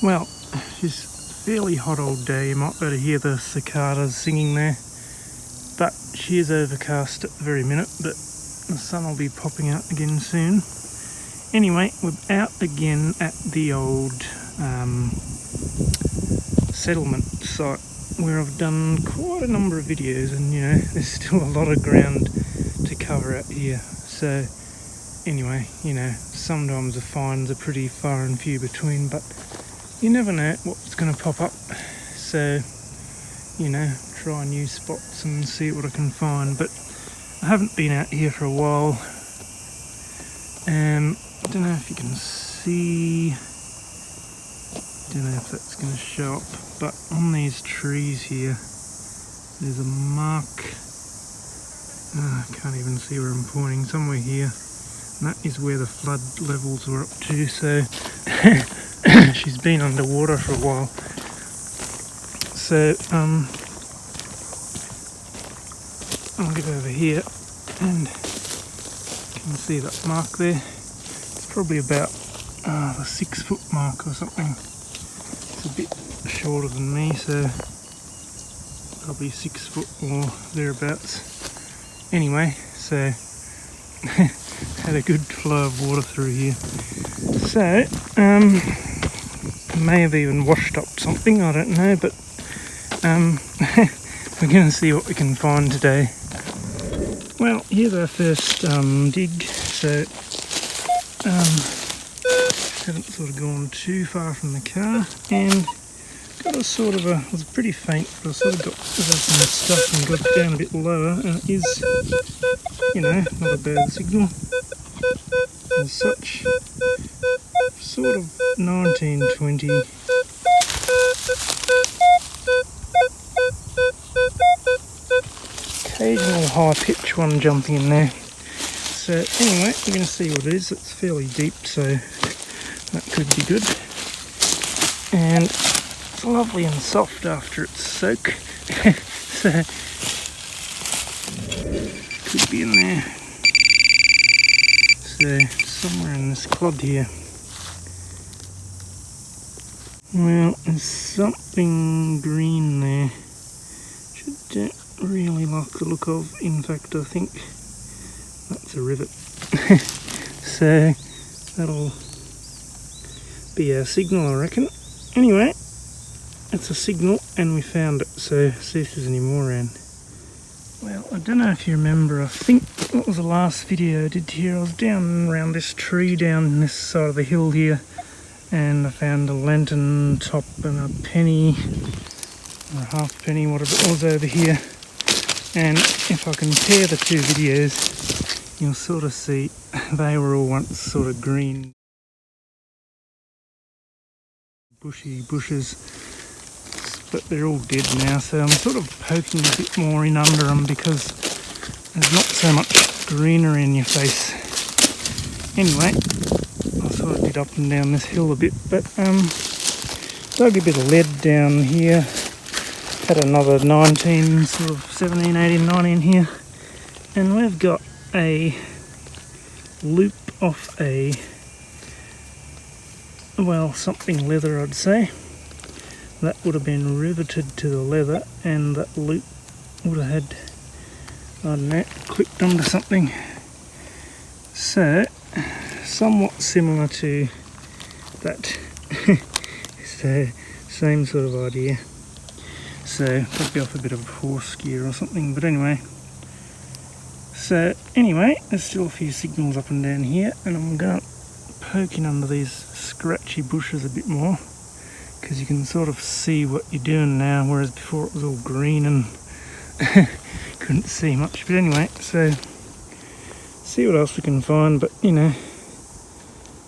Well, it's a fairly hot old day. You might be able to hear the cicadas singing there. But she is overcast at the very minute, but the sun will be popping out again soon. Anyway, we're out again at the old settlement site where I've done quite a number of videos, and you know, there's still a lot of ground to cover out here. So anyway, you know, sometimes the finds are pretty far and few between, but you never know what's going to pop up. So, you know, try new spots and see what I can find. But I haven't been out here for a while. I don't know if you can see, don't know if that's going to show up, but on these trees here there's a mark. I can't even see where I'm pointing, somewhere here, and that is where the flood levels were up to. So she's been underwater for a while. So I'll get over here and you can see that mark there. It's probably about the 6 foot mark or something. It's a bit shorter than me, so probably 6 foot or thereabouts. Anyway, so had a good flow of water through here. So may have even washed up something, I don't know, but we're going to see what we can find today. Well, here's our first dig. So haven't sort of gone too far from the car, and got a sort of it was pretty faint, but I sort of got some stuff and got it down a bit lower, and it is, you know, not a bad signal as such. Sort of 1920. Occasional high pitch one jumping in there. So anyway, we're going to see what it is. It's fairly deep, so that could be good. And it's lovely and soft after its soak. So could be in there. So somewhere in this clod here. Well, there's something green there, which I don't really like the look of. In fact, I think that's a rivet. So that'll be our signal, I reckon. Anyway, it's a signal and we found it, so see if there's any more around. Well, I don't know if you remember, I think what was the last video I did here, I was down around this tree down this side of the hill here, and I found a lantern top and a penny, or a half penny, whatever it was over here. And if I compare the two videos, you'll sort of see they were all once sort of green, bushy bushes, but they're all dead now. So I'm sort of poking a bit more in under them because there's not so much greenery in your face. Anyway, I sort of did up and down this hill a bit, but dug a bit of lead down here. Had another 19, sort of 17, 18, 19 here, and we've got a loop off a, well, something leather, I'd say. That would have been riveted to the leather, and that loop would have had, I don't know, clipped onto something. So somewhat similar to that. It's the same sort of idea. So probably off a bit of horse gear or something, but anyway. So anyway, there's still a few signals up and down here, and I'm going to poke in under these scratchy bushes a bit more, because you can sort of see what you're doing now, whereas before it was all green and couldn't see much. But anyway, so see what else we can find, but you know,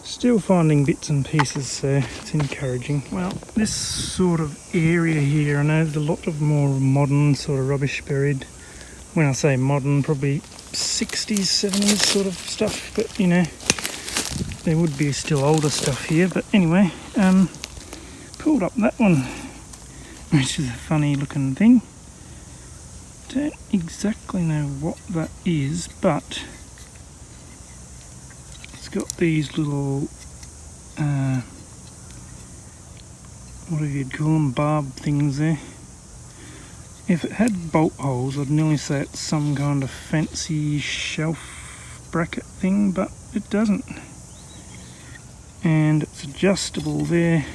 still finding bits and pieces, so it's encouraging. Well, this sort of area here, I know there's a lot of more modern sort of rubbish buried. When I say modern, probably 60s, 70s sort of stuff, but you know, there would be still older stuff here. But anyway, pulled up that one, which is a funny looking thing. Don't exactly know what that is, but it's got these little whatever you'd call them, barb things there. If it had bolt holes, I'd nearly say it's some kind of fancy shelf bracket thing, but it doesn't. And it's adjustable there,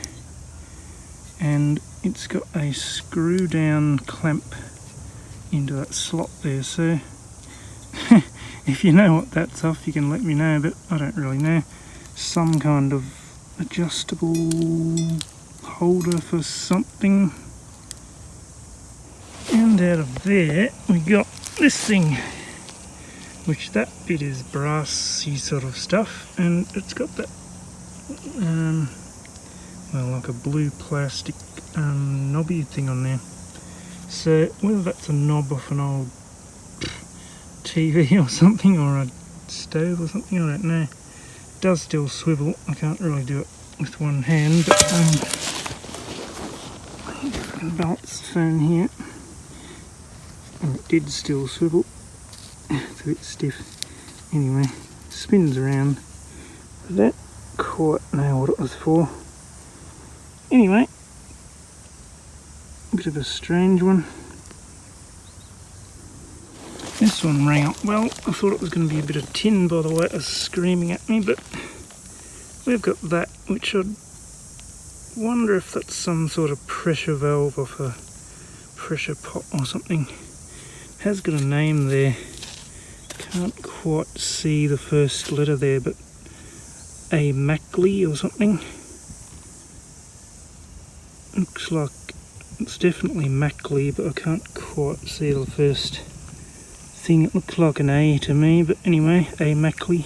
and it's got a screw down clamp into that slot there, so if you know what that's off, you can let me know, but I don't really know. Some kind of adjustable holder for something. And out of there we got this thing, which that bit is brassy sort of stuff, and it's got that well, like a blue plastic knobby thing on there. So whether that's a knob off an old TV or something, or a stove or something, I don't know. It does still swivel. I can't really do it with one hand, but I think if I can balance the phone here. And it did still swivel. It's a bit stiff. Anyway, spins around. I don't quite know what it was for. Anyway, a bit of a strange one. This one rang up well. I thought it was going to be a bit of tin by the way it was screaming at me, but we've got that, which I'd wonder if that's some sort of pressure valve off a pressure pot or something. It has got a name there. Can't quite see the first letter there, but a Mackley or something. Looks like it's definitely Mackley, but I can't quite see the first thing. It looks like an A to me, but anyway, a Mackley.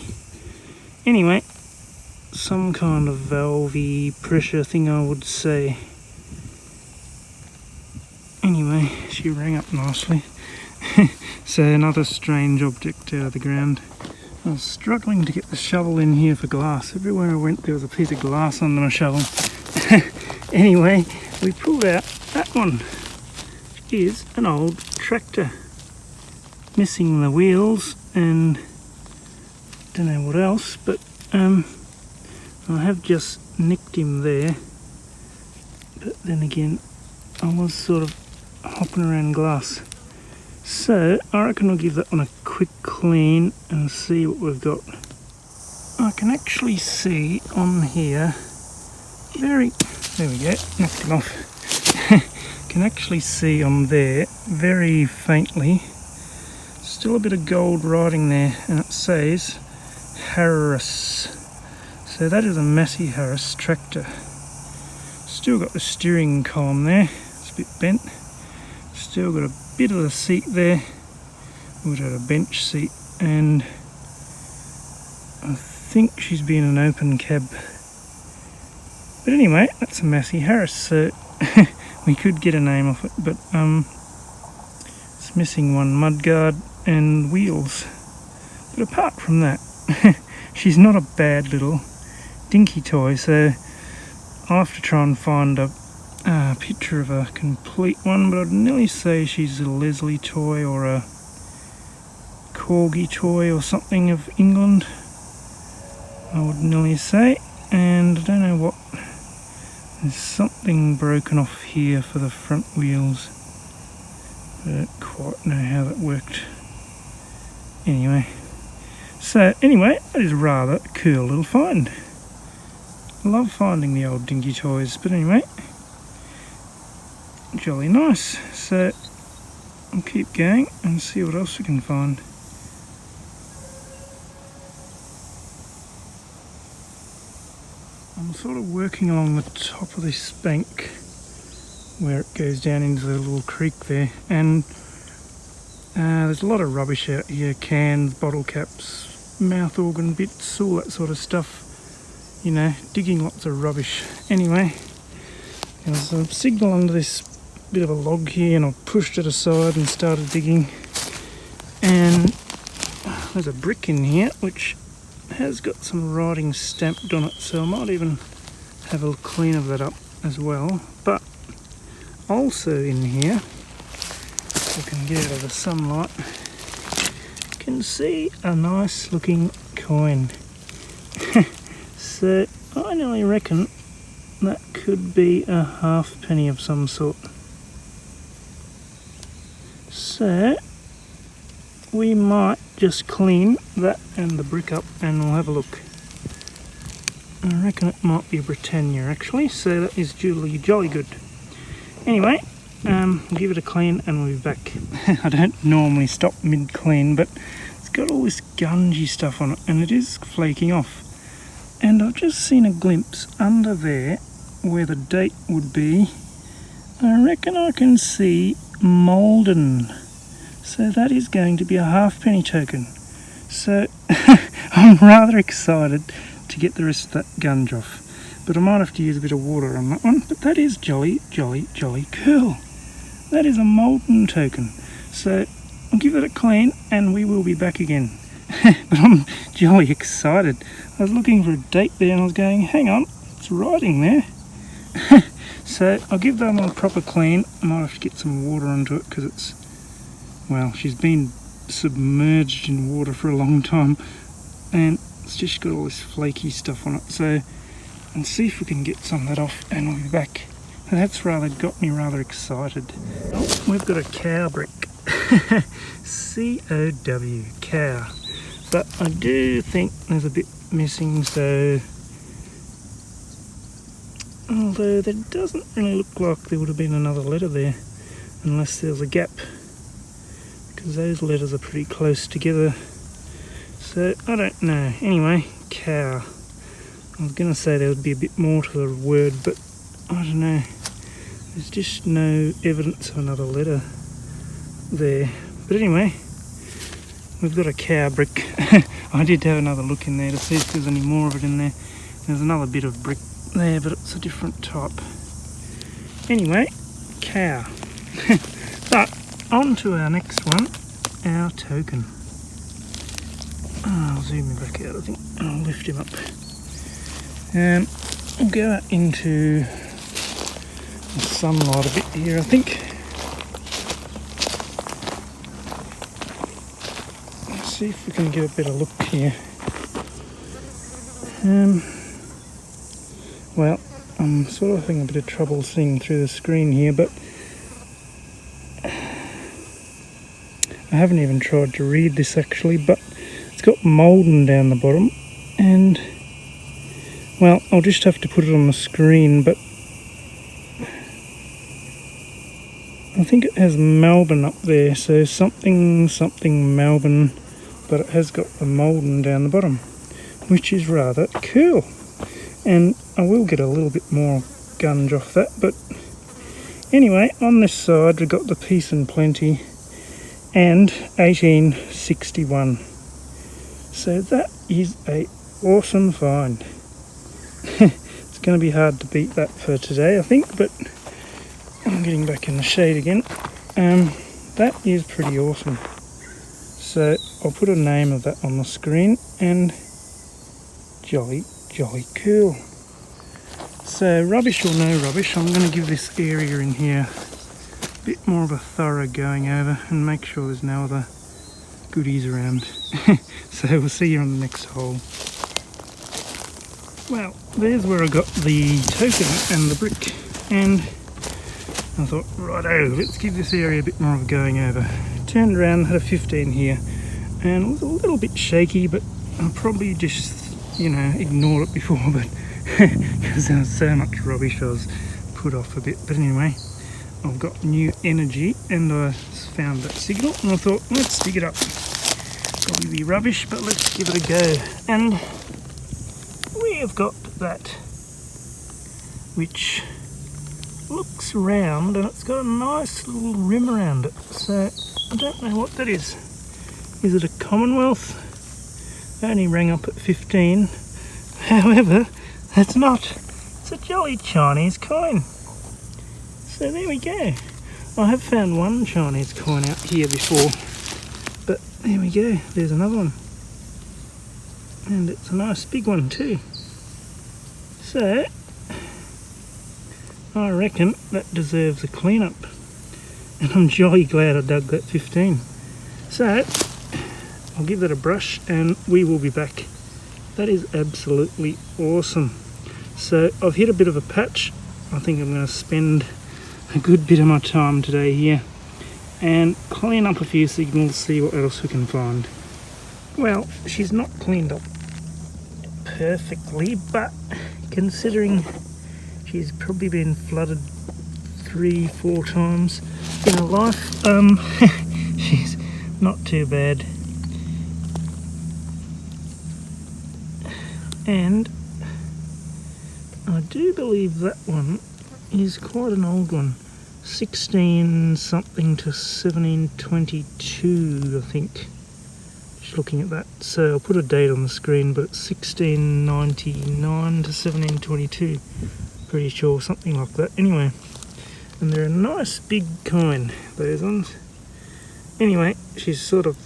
Anyway, some kind of valvey pressure thing, I would say. Anyway, she rang up nicely. So another strange object out of the ground. I was struggling to get the shovel in here for glass. Everywhere I went there was a piece of glass under my shovel. Anyway, we pulled out that one. It is an old tractor. Missing the wheels and don't know what else, but I have just nicked him there. But then again, I was sort of hopping around glass. So I reckon I'll give that one a quick clean and see what we've got. I can actually see on here there we go, knocked him off. Can actually see on there very faintly still a bit of gold writing there, and it says Harris. So that is a Massey Harris tractor. Still got the steering column there, it's a bit bent. Still got a bit of the seat there, would have a bench seat, and I think she's been an open cab. But anyway, that's a Massey Harris, so we could get a name off it, but it's missing one mudguard and wheels. But apart from that, she's not a bad little dinky toy, so I'll have to try and find a picture of a complete one, but I'd nearly say she's a Leslie toy or a Corgi toy or something of England, I would nearly say. And I don't know what, there's something broken off here for the front wheels. I don't quite know how that worked. Anyway, that is a rather cool little find. I love finding the old dinky toys, but anyway, jolly nice. So I'll keep going and see what else we can find. I'm sort of working along the top of this bank where it goes down into the little creek there, and there's a lot of rubbish out here, cans, bottle caps, mouth organ bits, all that sort of stuff, you know, digging lots of rubbish. Anyway, there's a signal under this bit of a log here, and I pushed it aside and started digging, and there's a brick in here which has got some writing stamped on it, so I might even have a clean of that up as well. But also in here, if I can get out of the sunlight, you can see a nice looking coin. So I nearly reckon that could be a halfpenny of some sort. So we might just clean that and the brick up and we'll have a look. I reckon it might be a Britannia actually, so that is jolly good. Anyway, we'll give it a clean and we'll be back. I don't normally stop mid-clean, but it's got all this gungy stuff on it and it is flaking off. And I've just seen a glimpse under there where the date would be. I reckon I can see Malden. So that is going to be a halfpenny token. So I'm rather excited to get the rest of that gunge off. But I might have to use a bit of water on that one. But that is jolly cool. That is a Malden token. So I'll give it a clean and we will be back again. But I'm jolly excited. I was looking for a date there and I was going, hang on, it's writing there. So I'll give that one a proper clean. I might have to get some water onto it because it's, well, she's been submerged in water for a long time and it's just got all this flaky stuff on it. So I'll see if we can get some of that off and we'll be back. And that's got me rather excited. Oh, we've got a cow brick. C-O-W, cow. But I do think there's a bit missing, so although there doesn't really look like there would have been another letter there unless there's a gap, because those letters are pretty close together, so I don't know. Anyway, cow. I was going to say there would be a bit more to the word, but I don't know, there's just no evidence of another letter there. But anyway, we've got a cow brick. I did have another look in there to see if there's any more of it in there. There's another bit of brick there, but it's a different type. Anyway, cow. But on to our next one, our token. I'll zoom him back out, I think, and I'll lift him up. We'll go out into the sunlight a bit here, I think. See if we can get a better look here. Well, I'm sort of having a bit of trouble seeing through the screen here, but I haven't even tried to read this actually, but it's got Malden down the bottom, and well, I'll just have to put it on the screen, but I think it has Melbourne up there, so something Melbourne, but it has got the Malden down the bottom, which is rather cool. And I will get a little bit more gunge off that, but anyway, on this side we've got the Peace and Plenty and 1861. So that is a awesome find. It's going to be hard to beat that for today, I think, but I'm getting back in the shade again. That is pretty awesome. So I'll put a name of that on the screen, and jolly cool. So rubbish or no rubbish, I'm going to give this area in here a bit more of a thorough going over and make sure there's no other goodies around. So we'll see you on the next hole. Well, there's where I got the token and the brick, and I thought, righto, let's give this area a bit more of a going over. Turned around, had a 15 here, and it was a little bit shaky, but I probably just, ignored it before, but because there was so much rubbish I was put off a bit. But anyway, I've got new energy and I found that signal and I thought, let's dig it up. Probably be rubbish, but let's give it a go. And we have got that, which looks round and it's got a nice little rim around it. So I don't know what that is. Is it a Commonwealth? It only rang up at 15. However, that's not. It's a jolly Chinese coin. So there we go. I have found one Chinese coin out here before, but there we go. There's another one. And it's a nice big one too. So I reckon that deserves a clean-up. And I'm jolly glad I dug that 15. So I'll give that a brush and we will be back. That is absolutely awesome. So I've hit a bit of a patch. I think I'm going to spend a good bit of my time today here and clean up a few signals, see what else we can find. Well, she's not cleaned up perfectly, but considering she's probably been flooded 3-4 times in her life, she's not too bad. And I do believe that one is quite an old one, 16 something to 1722, I think. Just looking at that, so I'll put a date on the screen, but it's 1699 to 1722, pretty sure, something like that. Anyway, and they're a nice big coin, those ones. Anyway, she's sort of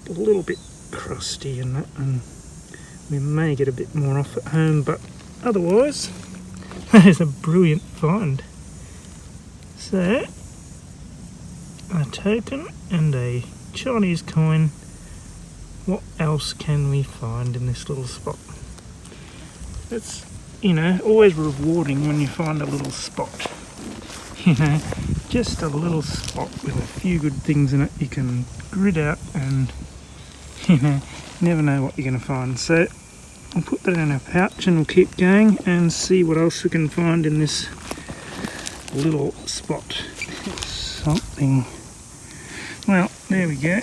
a little bit crusty and that, and we may get a bit more off at home, but otherwise, that is a brilliant find. So, a token and a Chinese coin. What else can we find in this little spot? It's, you know, always rewarding when you find a little spot. You know, just a little spot with a few good things in it you can grid out, and, you know, never know what you're going to find. So I'll put that in our pouch and we'll keep going and see what else we can find in this little spot. Something. Well, there we go.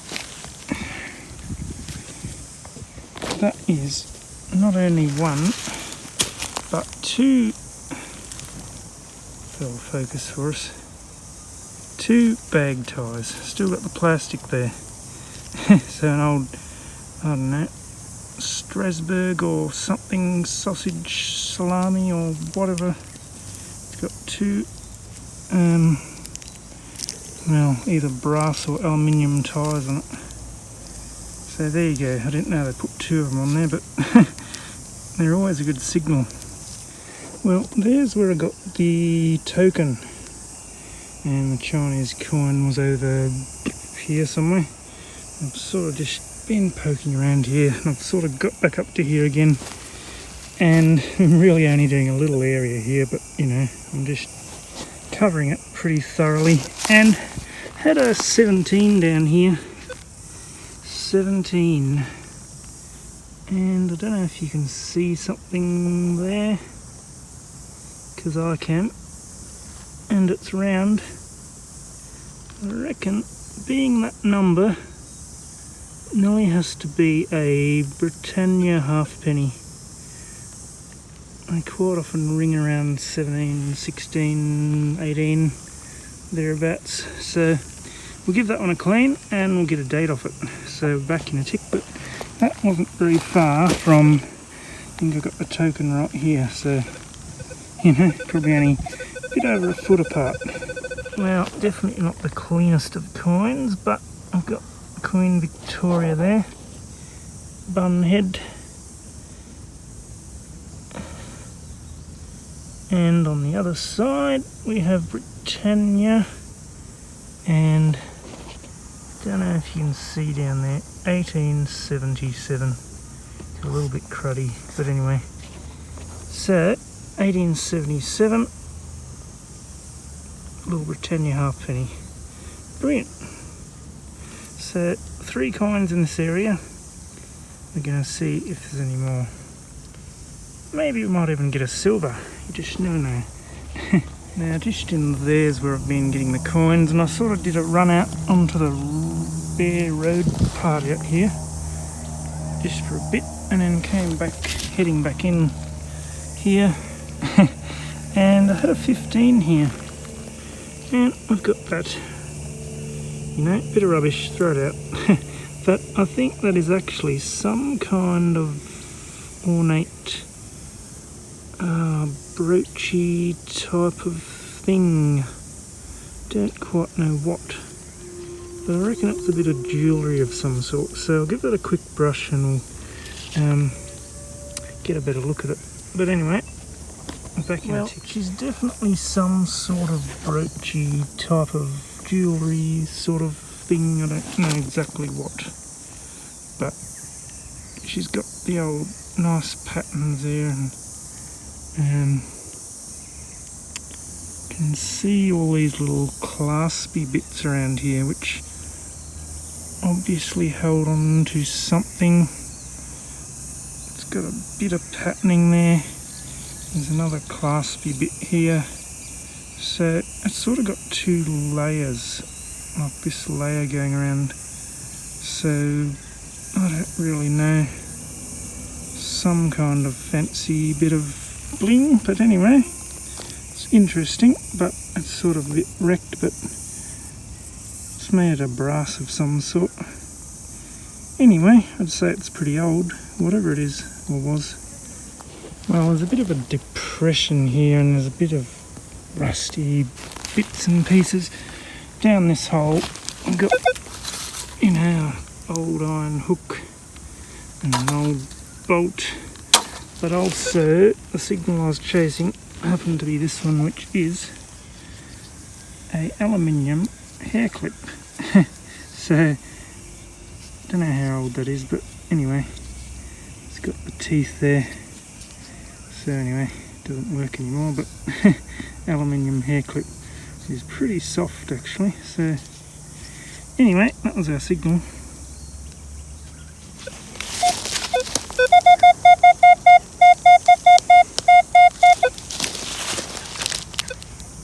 That is not only one, but two. That'll focus for us. 2 bag ties. Still got the plastic there. So an old, I don't know, Strasbourg or something, sausage salami or whatever. It's got 2 well, either brass or aluminium ties on it. So there you go. I didn't know they put 2 of them on there, but they're always a good signal. Well, there's where I got the token, and the Chinese coin was over here somewhere. I've sort of just been poking around here, and I've sort of got back up to here again, and I'm really only doing a little area here, but you know, I'm just covering it pretty thoroughly. And had a 17 down here, 17, and I don't know if you can see something there, because I can, and it's round. I reckon, being that number, nearly has to be a Britannia halfpenny. I quite often ring around 17, 16, 18, thereabouts. So we'll give that one a clean and we'll get a date off it. So back in a tick, but that wasn't very far from, I think I've got the token right here. So, you know, probably only a bit over a foot apart. Well, definitely not the cleanest of coins, but I've got Queen Victoria there, bun head, and on the other side we have Britannia, and don't know if you can see down there, 1877. It's a little bit cruddy, but anyway. So 1877, little Britannia halfpenny, brilliant. So 3 coins in this area. We're going to see if there's any more. Maybe we might even get a silver. You just never know. Now just in there's where I've been getting the coins, and I sort of did a run out onto the bare road part out here just for a bit, and then came back, heading back in here. And I had a 15 here, and we've got that. You know, bit of rubbish, throw it out. But I think that is actually some kind of ornate broochy type of thing. Don't quite know what, but I reckon it's a bit of jewellery of some sort. So I'll give that a quick brush and we'll get a better look at it. But anyway, back in. Well, she's definitely some sort of broochy type of jewellery sort of thing. I don't know exactly what, but she's got the old nice patterns there, and Can see all these little claspy bits around here, which obviously held on to something. It's got a bit of patterning there. There's another claspy bit here. So it's sort of got two layers, like this layer going around. So I don't really know. Some kind of fancy bit of bling, but anyway, it's interesting, but it's sort of a bit wrecked, but it's made of brass of some sort. Anyway, I'd say it's pretty old, whatever it is or was. Well, there's a bit of a depression here and there's a bit of rusty bits and pieces down this hole. I've got, you know, old iron hook and an old bolt, but also the signal I was chasing happened to be this one, which is a aluminium hair clip. So don't know how old that is, but anyway, it's got the teeth there. So anyway, it doesn't work anymore, but aluminium hair clip is pretty soft actually. So anyway, that was our signal.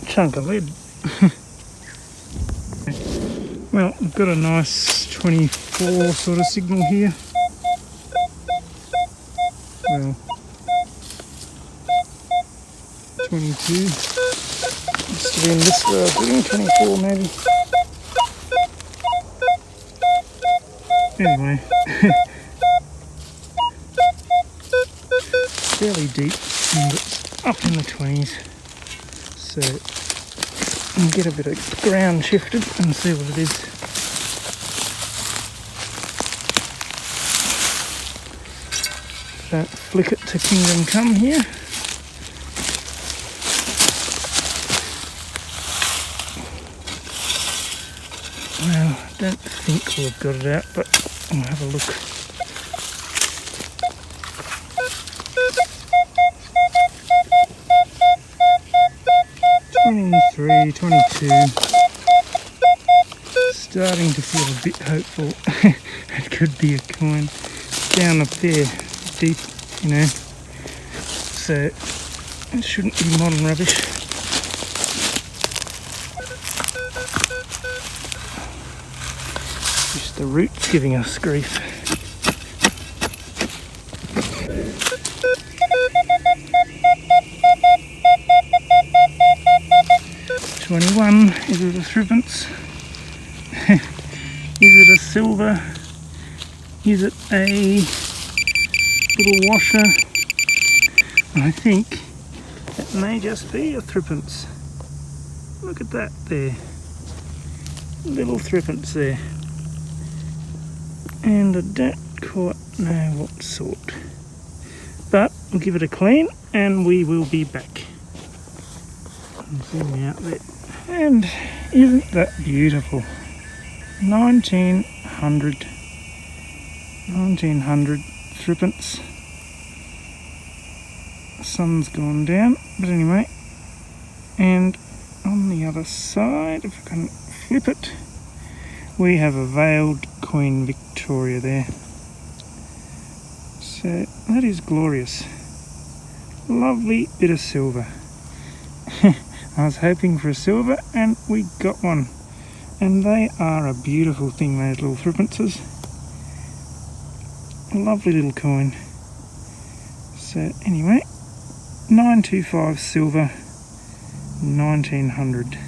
Chunk of lead. Well, I've got a nice 24 sort of signal here. Well, 22. Used to be in this way I was doing 24 maybe. Anyway, fairly deep and it's up in the 20s. So and get a bit of ground shifted and see what it is. Don't flick it to Kingdom Come here. Well, I don't think we've got it out, but I'll have a look. '23, 22. Starting to feel a bit hopeful. It could be a coin. Down up there, deep, you know. So it shouldn't be modern rubbish. Just the roots giving us grief. '21, is it a threepence? Is it a silver? Is it a little washer? I think it may just be a threepence. Look at that there. Little threepence there. And I don't quite know what sort. But we'll give it a clean and we will be back. Zoom out there. And isn't that beautiful? 1900 threepence. The sun's gone down, but anyway. And on the other side, if I can flip it, we have a veiled Queen Victoria there. So that is glorious. Lovely bit of silver. I was hoping for a silver and we got one. And they are a beautiful thing, those little threepences. A lovely little coin. So anyway, 925 silver, 1900.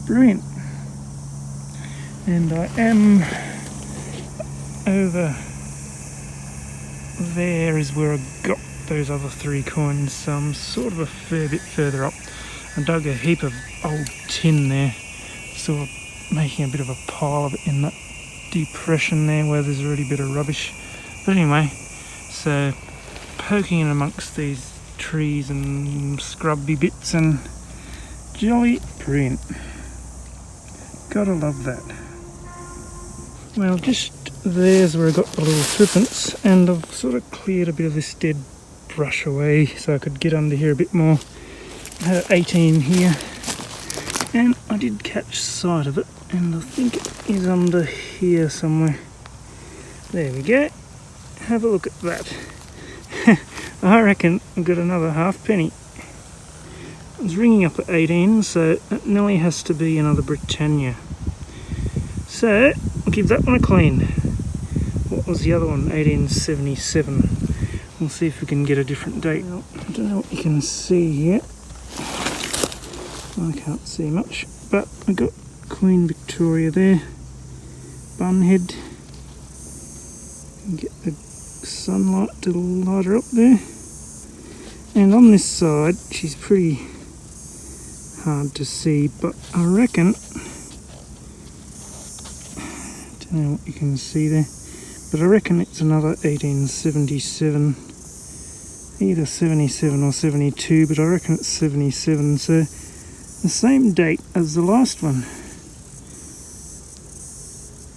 Brilliant. And I am over there is where I got those other three coins. So I'm sort of a fair bit further up. I dug a heap of old tin there, sort of making a bit of a pile of it in that depression there where there's already a bit of rubbish. But anyway, so poking in amongst these trees and scrubby bits and jolly brilliant. Gotta love that. Well, just there's where I got the little threepence, and I've sort of cleared a bit of this dead brush away so I could get under here a bit more. I had an 18 here, and I did catch sight of it, and I think it is under here somewhere. There we go. Have a look at that. I reckon I've got another halfpenny. I was ringing up at 18, so it nearly has to be another Britannia. So I'll give that one a clean. What was the other one? 1877. We'll see if we can get a different date. Well, I don't know what you can see here. I can't see much, but I got Queen Victoria there. Bunhead. Get the sunlight to light her up there. And on this side, she's pretty hard to see, but I reckon, don't know what you can see there, but I reckon it's another 1877, either 77 or 72, but I reckon it's 77, so the same date as the last one.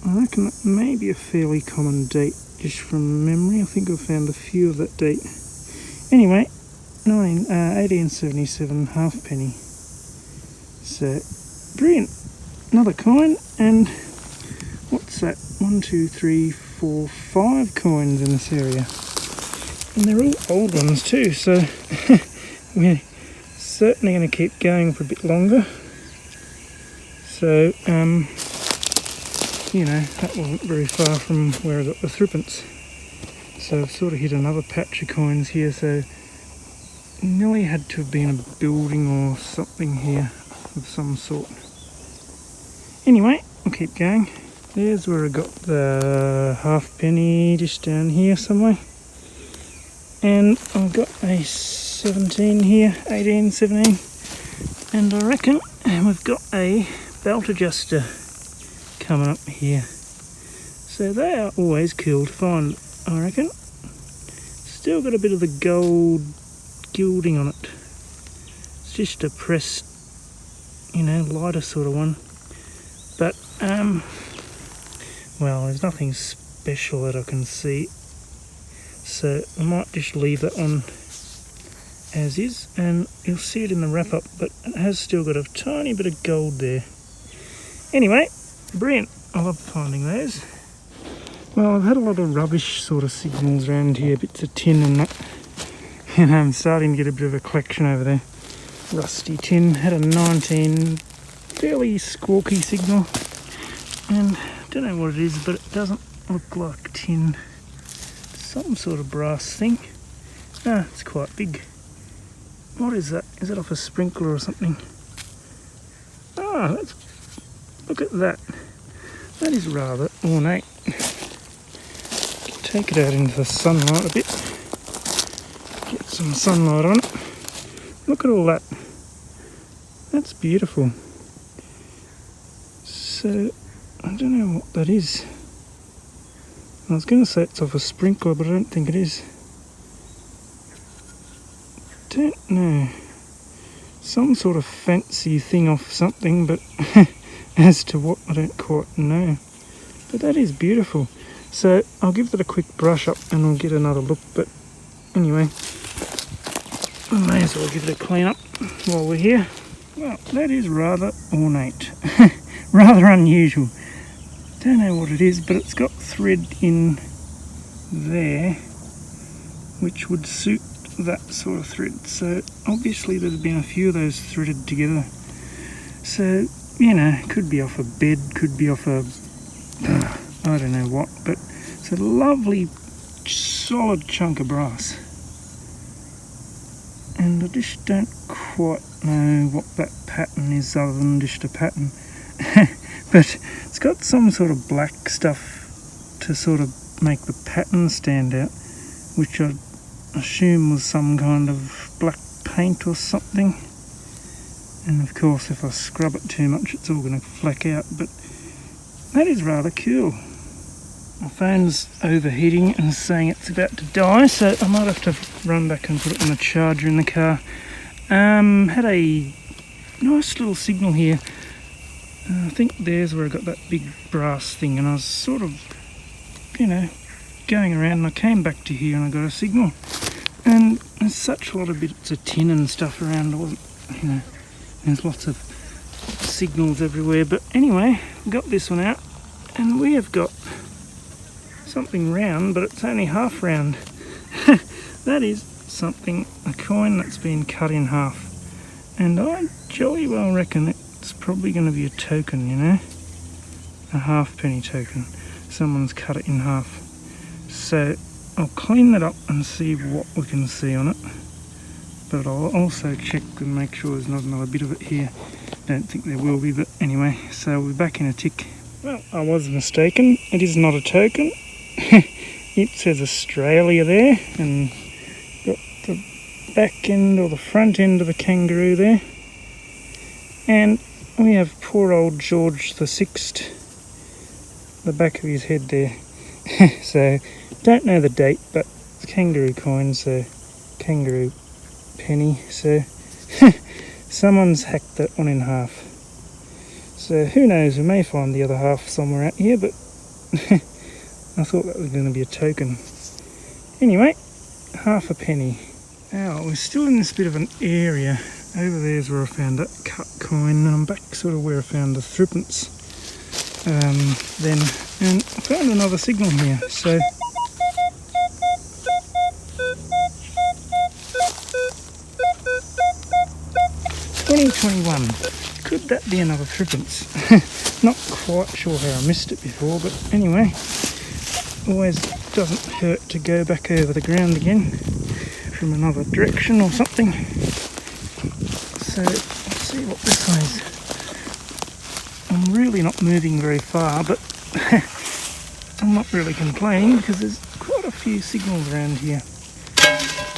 I reckon that may be a fairly common date, just from memory. I think I've found a few of that date. Anyway, 1877 halfpenny. So, brilliant. Another coin, and what's that? 1, 2, 3, 4, 5 coins in this area. And they're all old ones too, so we're certainly going to keep going for a bit longer. So, you know, that wasn't very far from where I got the threepence. So I've sort of hit another patch of coins here, so nearly had to have been a building or something here of some sort. Anyway, I'll keep going. There's where I got the halfpenny, just down here somewhere. And I've got a 17 here, 18, 17. And I reckon we've got a belt adjuster coming up here. So they are always cool to find, I reckon. Still got a bit of the gold gilding on it. It's just a pressed, you know, lighter sort of one. But, well, there's nothing special that I can see. So I might just leave that one as is, and you'll see it in the wrap up, but it has still got a tiny bit of gold there. Anyway, brilliant. I love finding those. Well, I've had a lot of rubbish sort of signals around here, bits of tin and that. And I'm starting to get a bit of a collection over there. Rusty tin, had a 19, fairly squawky signal. And I don't know what it is, but it doesn't look like tin. Some sort of brass thing. Ah, it's quite big. What is that? Is that off a sprinkler or something? Ah, look at that. That is rather ornate. Take it out into the sunlight a bit. Get some sunlight on it. Look at all that. That's beautiful. So, I don't know what that is. I was going to say it's off a sprinkler, but I don't think it is. Don't know. Some sort of fancy thing off something, but as to what, I don't quite know. But that is beautiful. So I'll give that a quick brush up and we'll get another look. But anyway, I may as well give it a clean up while we're here. Well, that is rather ornate. Rather unusual. Don't know what it is, but it's got thread in there which would suit that sort of thread. So obviously there's been a few of those threaded together. So, you know, could be off a bed, could be off a I don't know what, but it's a lovely solid chunk of brass. And I just don't quite know what that pattern is other than just a pattern. But it's got some sort of black stuff to sort of make the pattern stand out, which I assume was some kind of black paint or something. And of course if I scrub it too much it's all going to flack out, but that is rather cool. My phone's overheating and saying it's about to die, so I might have to run back and put it on the charger in the car. Had a nice little signal here. I think there's where I got that big brass thing, and I was sort of, you know, going around and I came back to here and I got a signal. And there's such a lot of bits of tin and stuff around. I wasn't, you know, there's lots of signals everywhere. But anyway, got this one out, and we have got something round, but it's only half round. That is something, a coin that's been cut in half, and I jolly well reckon it's probably going to be a token, you know, a halfpenny token. Someone's cut it in half. So I'll clean that up and see what we can see on it, but I'll also check and make sure there's not another bit of it here. Don't think there will be, but anyway, so we'll be back in a tick. Well, I was mistaken, it is not a token. It says Australia there, and got the back end or the front end of the kangaroo there, and we have poor old George VI, the back of his head there. So don't know the date, but it's kangaroo coin, so kangaroo penny, so someone's hacked that one in half. So who knows, we may find the other half somewhere out here, but I thought that was going to be a token. Anyway, half a penny. Now, we're still in this bit of an area. Over there's where I found that cut coin, and I'm back sort of where I found the threepence then, and I found another signal here. So 2021. Could that be another threepence? Not quite sure how I missed it before, but anyway, always doesn't hurt to go back over the ground again from another direction or something. So let's see what this one is. I'm really not moving very far, but I'm not really complaining because there's quite a few signals around here.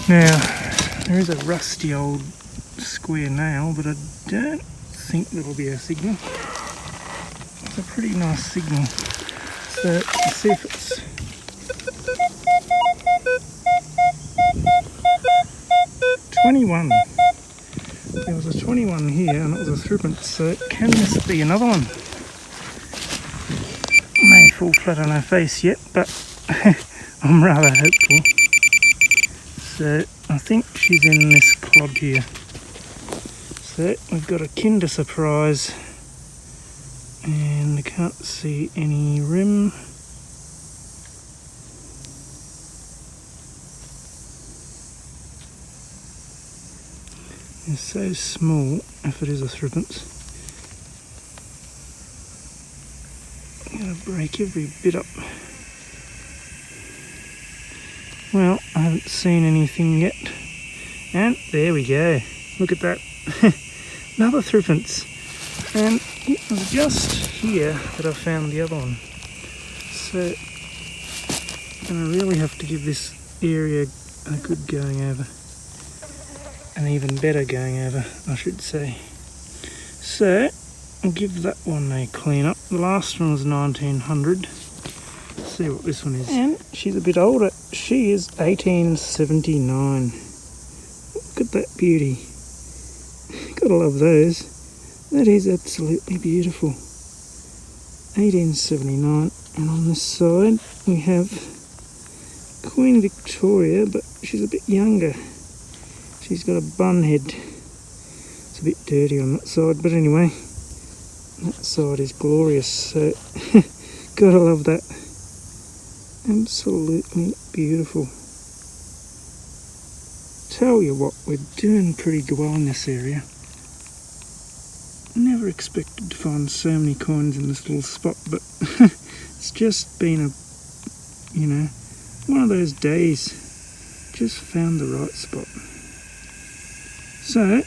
Now, there is a rusty old square nail, but I don't think that'll be a signal. It's a pretty nice signal. So let's see if it's... $21. There was a 21 here and it was a threepence, so can this be another one? May fall flat on her face yet, but I'm rather hopeful. So I think she's in this clod here. So we've got a Kinder Surprise, and I can't see any rim. It's so small if it is a threepence. I'm going to break every bit up. Well, I haven't seen anything yet. And there we go. Look at that. Another threepence. And it was just here that I found the other one. So I'm going to really have to give this area a good going over. An even better going over, I should say. So I'll give that one a clean up. The last one was 1900. Let's see what this one is. And she's a bit older. She is 1879. Look at that beauty. Gotta love those. That is absolutely beautiful. 1879. And on this side we have Queen Victoria, but she's a bit younger. She's got a bun head. It's a bit dirty on that side, but anyway, that side is glorious, so gotta love that. Absolutely beautiful. Tell you what, we're doing pretty well in this area. Never expected to find so many coins in this little spot, but it's just been a, you know, one of those days. Just found the right spot. So,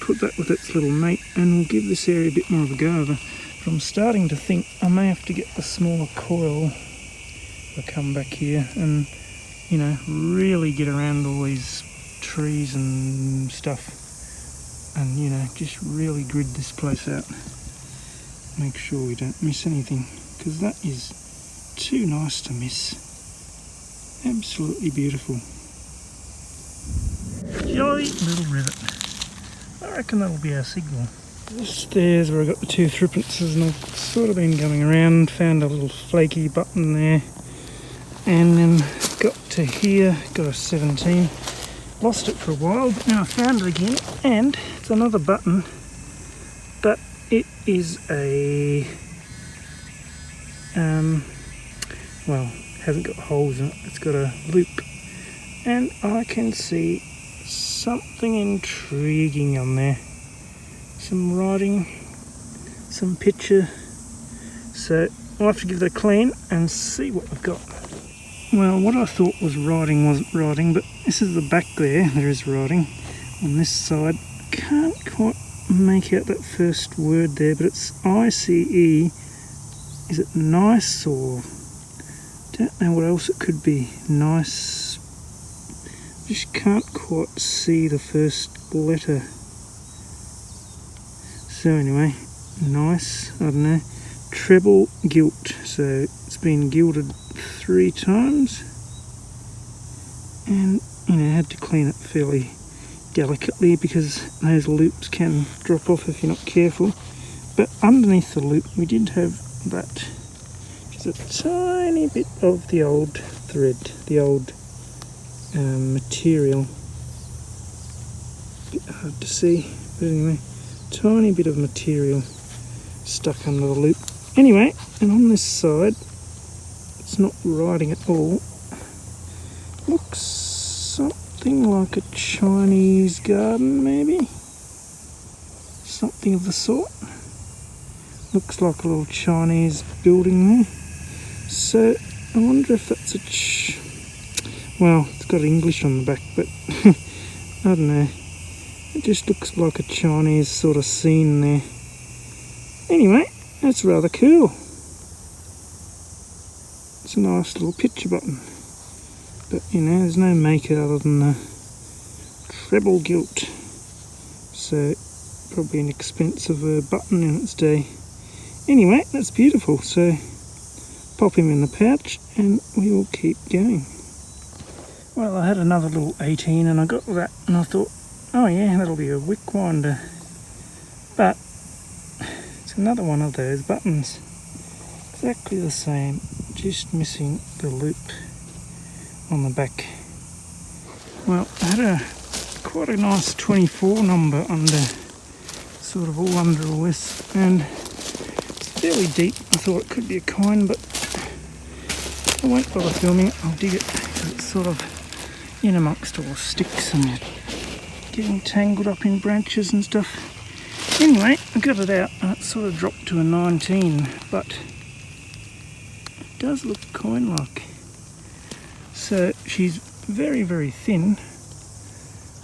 put that with its little mate and we'll give this area a bit more of a go over. But I'm starting to think I may have to get the smaller coil if I come back here and, you know, really get around all these trees and stuff and, you know, just really grid this place out. Make sure we don't miss anything, because that is too nice to miss. Absolutely beautiful. Jolly little rivet. I reckon that'll be our signal. Just there's where I got the two threepences, and I've sort of been going around, found a little flaky button there, and then got to here, got a 17. Lost it for a while, but now I found it again, and it's another button, but it is a, well, hasn't got holes in it, it's got a loop, and I can see something intriguing on there. Some writing, some picture, so I'll have to give it a clean and see what I've got. Well, what I thought was writing wasn't writing, but this is the back there is writing. On this side, can't quite make out that first word there, but it's I-C-E. Is it nice, or don't know what else it could be. Nice. Just can't quite see the first letter. So anyway, nice, I don't know. Treble gilt, so it's been gilded 3 times, and I had to clean it fairly delicately because those loops can drop off if you're not careful. But underneath the loop we did have that, which is a tiny bit of the old thread, the old material. A bit hard to see, but anyway, tiny bit of material stuck under the loop. Anyway, and on this side, it's not writing at all. Looks something like a Chinese garden, maybe? Something of the sort. Looks like a little Chinese building there. So, I wonder if that's a well, it's got English on the back, but I don't know. It just looks like a Chinese sort of scene there. Anyway, that's rather cool. It's a nice little picture button. But you know, there's no maker other than the treble gilt. So probably an expensive button in its day. Anyway, that's beautiful. So pop him in the pouch and we will keep going. Well, I had another little 18 and I got that and I thought, oh yeah, that'll be a wick winder. But it's another one of those buttons. Exactly the same, just missing the loop on the back. Well, I had quite a nice 24 number under, sort of all under all this, and it's fairly deep. I thought it could be a coin, but I won't bother filming it. I'll dig it because it's sort of in amongst all sticks and getting tangled up in branches and stuff. Anyway, I got it out and it sort of dropped to a 19, but it does look coin-like. So she's very, very thin.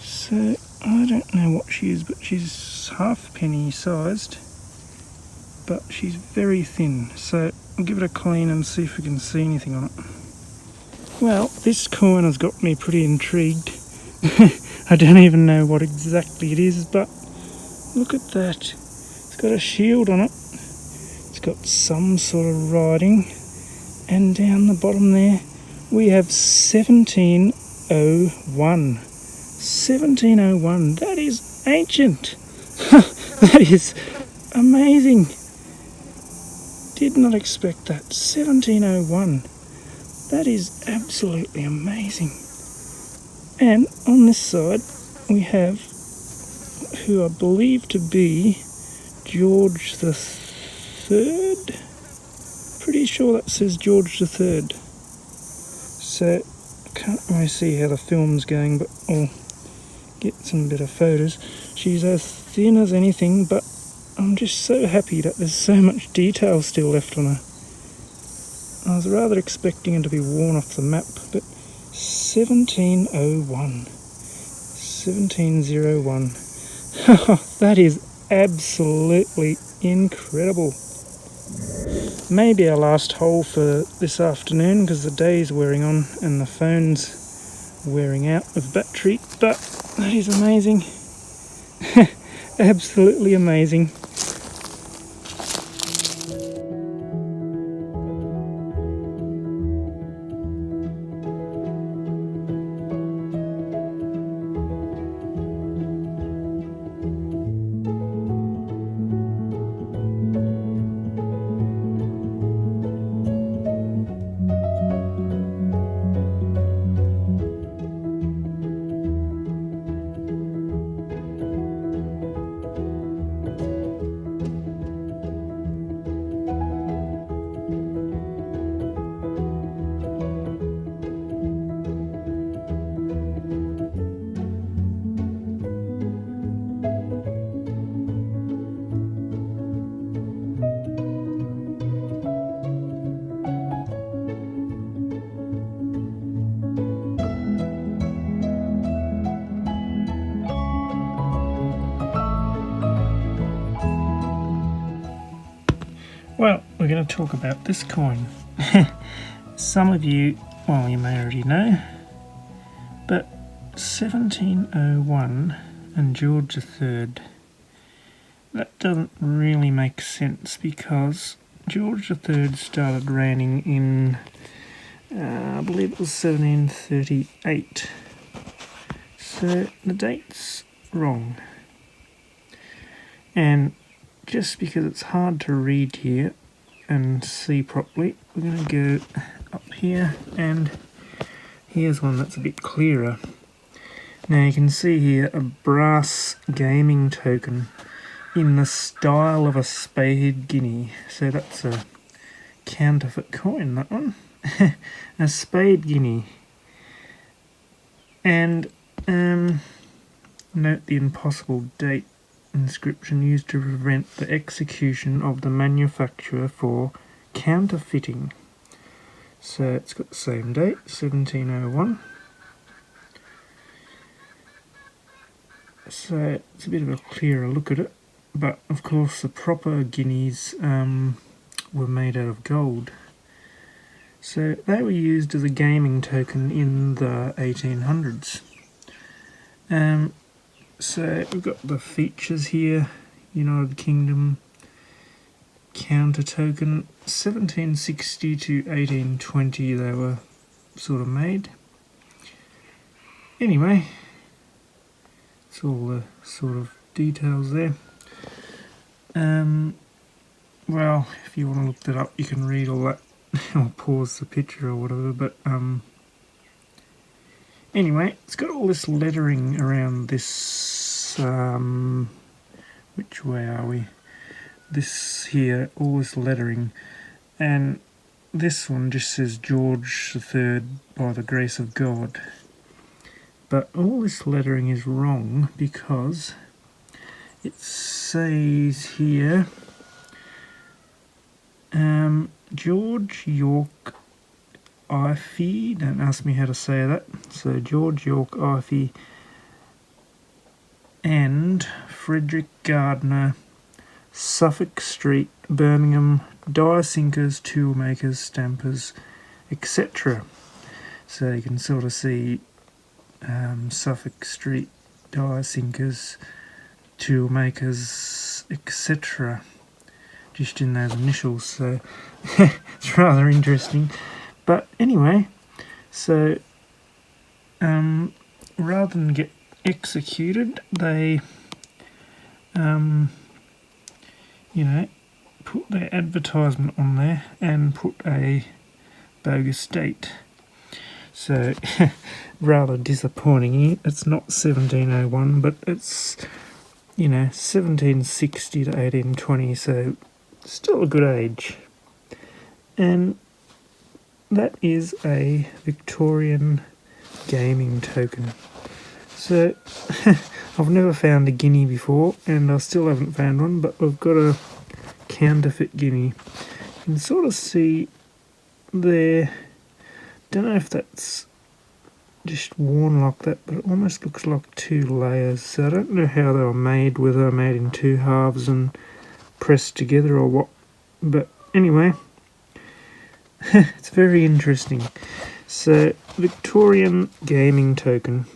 So I don't know what she is, but she's halfpenny sized. But she's very thin. So I'll give it a clean and see if we can see anything on it. Well, this coin has got me pretty intrigued. I don't even know what exactly it is, but look at that. It's got a shield on it. It's got some sort of writing. And down the bottom there, we have 1701. 1701. That is ancient. That is amazing. Did not expect that. 1701. That is absolutely amazing. And on this side, we have who I believe to be George the Third. Pretty sure that says George the Third. So I can't really see how the film's going, but I'll get some better photos. She's as thin as anything, but I'm just so happy that there's so much detail still left on her. I was rather expecting her to be worn off the map, but 1701. 1701. That is absolutely incredible. Maybe our last hole for this afternoon because the day's wearing on and the phone's wearing out with battery, but that is amazing. Absolutely amazing. Well, we're going to talk about this coin. Some of you, well, you may already know, but 1701 and George III, that doesn't really make sense because George III started reigning in, I believe it was 1738. So the date's wrong. And just because it's hard to read here and see properly, we're going to go up here, and here's one that's a bit clearer. Now you can see here a brass gaming token in the style of a spade guinea. So that's a counterfeit coin, that one. A spade guinea. And note the impossible date inscription used to prevent the execution of the manufacturer for counterfeiting. So it's got the same date, 1701. So it's a bit of a clearer look at it, but of course the proper guineas were made out of gold. So they were used as a gaming token in the 1800s. So we've got the features here, United Kingdom, counter token, 1760 to 1820 they were sort of made. Anyway, it's all the sort of details there. Well, if you want to look that up, you can read all that. I'll pause the picture or whatever, but anyway, it's got all this lettering around this, which way are we? This here, all this lettering, and this one just says George III by the grace of God. But all this lettering is wrong because it says here, George York Ivy, don't ask me how to say that, so George York Ivy and Frederick Gardner, Suffolk Street, Birmingham, die sinkers, tool makers, stampers, etc. So you can sort of see Suffolk Street, die sinkers, tool makers, etc. just in those initials, so it's rather interesting. But anyway, so rather than get executed, they put their advertisement on there and put a bogus date. So rather disappointing. It's not 1701, but it's 1760 to 1820, so still a good age. And that is a Victorian gaming token. So I've never found a guinea before, and I still haven't found one, but we've got a counterfeit guinea. You can sort of see there, don't know if that's just worn like that, but it almost looks like two layers. So I don't know how they were made, whether they were made in two halves and pressed together or what. But anyway, it's very interesting. So, Victorian gaming token.